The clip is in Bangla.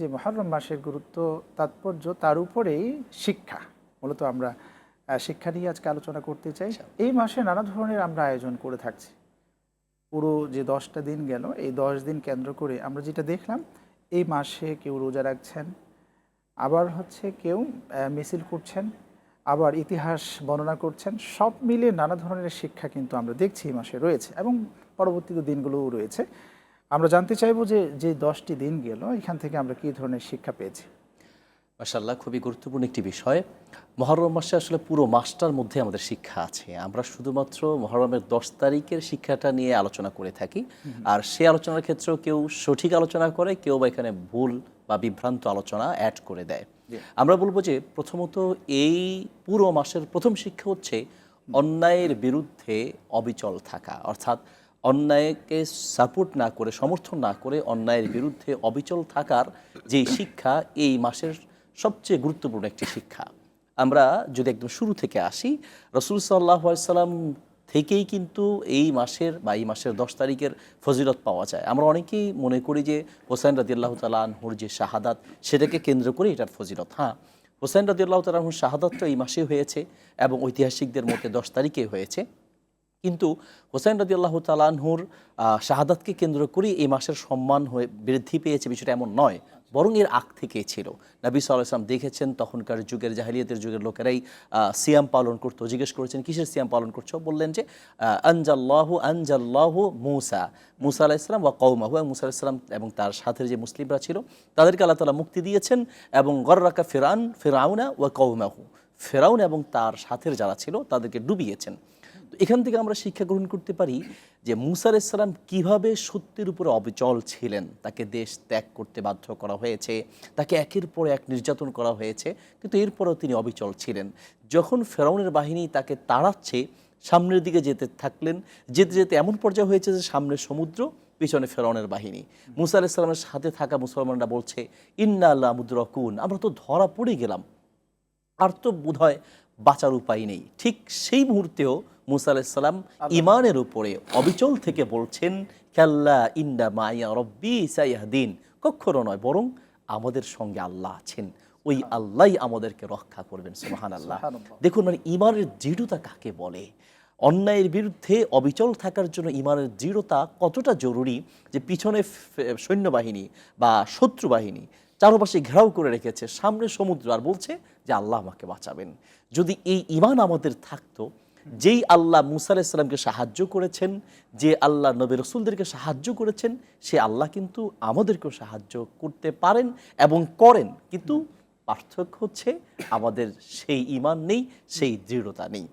যে মুহররম মাসের গুরুত্ব, তাৎপর্য, তার উপরেই শিক্ষা। মূলত আমরা শিক্ষা নিয়ে আজকে আলোচনা করতে চাই। এই মাসে নানা ধরনের আমরা আয়োজন করে থাকছি। পুরো যে 10টা দিন গেল, এই 10 দিন কেন্দ্র করে আমরা যেটা দেখলাম, এই মাসে কেউ রোজা রাখছেন, আবার কেউ মিছিল করছেন, আবার ইতিহাস বর্ণনা করছেন। সব মিলে নানা ধরনের শিক্ষা কিন্তু আমরা দেখছি এই মাসে রয়েছে, এবং পরবর্তী দিনগুলোও রয়েছে। আমরা জানতে চাইবো যে যে 10টি দিন গেল, এখান থেকে আমরা কী ধরনের শিক্ষা পেয়েছি। মাশাআল্লাহ, খুবই গুরুত্বপূর্ণ একটি বিষয়। মুহররম মাসে আসলে পুরো মাসটার মধ্যে আমাদের শিক্ষা আছে। আমরা শুধুমাত্র মুহররমের 10 তারিখের শিক্ষাটা নিয়ে আলোচনা করে থাকি। আর সেই আলোচনার ক্ষেত্রেও কেউ সঠিক আলোচনা করে, কেউ বা এখানে ভুল বা বিভ্রান্ত আলোচনা অ্যাড করে দেয়। আমরা বলবো যে প্রথমত এই পুরো মাসের প্রথম শিক্ষা হচ্ছে অন্যায়ের বিরুদ্ধে অবিচল থাকা, অর্থাৎ অন্যায়কে সাপোর্ট না করে, সমর্থন না করে অন্যায়ের বিরুদ্ধে অবিচল থাকার যে শিক্ষা এই মাসের সবচেয়ে গুরুত্বপূর্ণ একটি শিক্ষা। আমরা যদি একদম শুরু থেকে আসি, রাসূল সাল্লাল্লাহু আলাইহি সাল্লাম থেকেই কিন্তু এই মাসের বা এই মাসের 10 তারিখের ফজিলত পাওয়া যায়। আমরা অনেকেই মনে করি যে হোসেন রাদিয়াল্লাহু তাআলা আনহুর যে শাহাদাত, সেটাকে কেন্দ্র করে এটার ফজিলত। হ্যাঁ, হোসেন রাদিয়াল্লাহু তাআলা আনহুর শাহাদাতটা এই মাসে হয়েছে এবং ঐতিহাসিকদের মধ্যে 10 তারিখে হয়েছে। কিন্তু হোসেন রাদিয়াল্লাহু তাআলা আনহুর শাহাদাতকে কেন্দ্র করে এই মাসের সম্মান হয়ে বৃদ্ধি পেয়েছে বিষয়টা এমন নয়, বরং এর আগ থেকেই ছিল। নবী সাল্লাল্লাহু আলাইহি ওয়াসাল্লাম দেখেছেন তখনকার যুগের, জাহেলিয়াতের যুগের লোকেরাই সিয়াম পালন করতো। জিজ্ঞেস করেছেন, কিসের সিয়াম পালন করছো? বললেন যে আনজাল্লাহু মুসা আলাইহিস সালাম ওয়া কওমাহু, মুসা আলাইহিস সালাম এবং তার সাথে যে মুসলিমরা ছিল তাদেরকে আল্লাহ তাআলা মুক্তি দিয়েছেন, এবং গররাকা ফিরআউনা ওয়া কওমাহু, ফিরআউন এবং তার সাথের যারা ছিল তাদেরকে ডুবিয়েছেন। তো এখান থেকে আমরা শিক্ষা গ্রহণ করতে পারি যে মুসা আলাইহিস সালাম কীভাবে সত্যের উপরে অবিচল ছিলেন। তাকে দেশ ত্যাগ করতে বাধ্য করা হয়েছে, তাকে একের পর এক নির্যাতন করা হয়েছে, কিন্তু এরপরেও তিনি অবিচল ছিলেন। যখন ফেরাউনের বাহিনী তাকে তাড়াচ্ছে, সামনের দিকে যেতে থাকলেন, যেতে যেতে এমন পর্যায়ে হয়েছে যে সামনে সমুদ্র, পিছনে ফেরাউনের বাহিনী। মুসা আলাইহিস সালামের সাথে থাকা মুসলমানরা বলছে, ইন্না লা মুদরাকুন, আমরা তো ধরা পড়ে গেলাম, আর তো বোধহয় বাঁচার উপায় নেই। ঠিক সেই মুহূর্তেও মুসা আলাইহিস সালাম ঈমানের উপরে অবিচল থেকে বলছেন, কাল্লা ইন্না মাইয়া রব্বি সায়াহদিন, কখনো নয়, বরং আমাদের সঙ্গে আল্লাহ আছেন, ওই আল্লাহই আমাদেরকে রক্ষা করবেন। সুবহানাল্লাহ। দেখুন, মানে ঈমানের দৃঢ়তা কাকে বলে। অন্যায়ের বিরুদ্ধে অবিচল থাকার জন্য ঈমানের দৃঢ়তা কতটা জরুরি, যে পিছনে সৈন্যবাহিনী বা শত্রু বাহিনী চারপাশে ঘেরাও করে রেখেছে, সামনে সমুদ্র, আর বলছে যে আল্লাহ আমাকে বাঁচাবেন। যদি এই ঈমান আমাদের থাকতো, যেই আল্লাহ মুসা আলাইহিস সালামকে সাহায্য করেছেন, যে আল্লাহ নবী রাসূলদেরকে সাহায্য করেছেন, সে আল্লাহ কিন্তু আমাদেরকেও সাহায্য করতে পারেন এবং করেন। কিন্তু পার্থক্য হচ্ছে আমাদের সেই ঈমান নেই, সেই দৃঢ়তা নেই।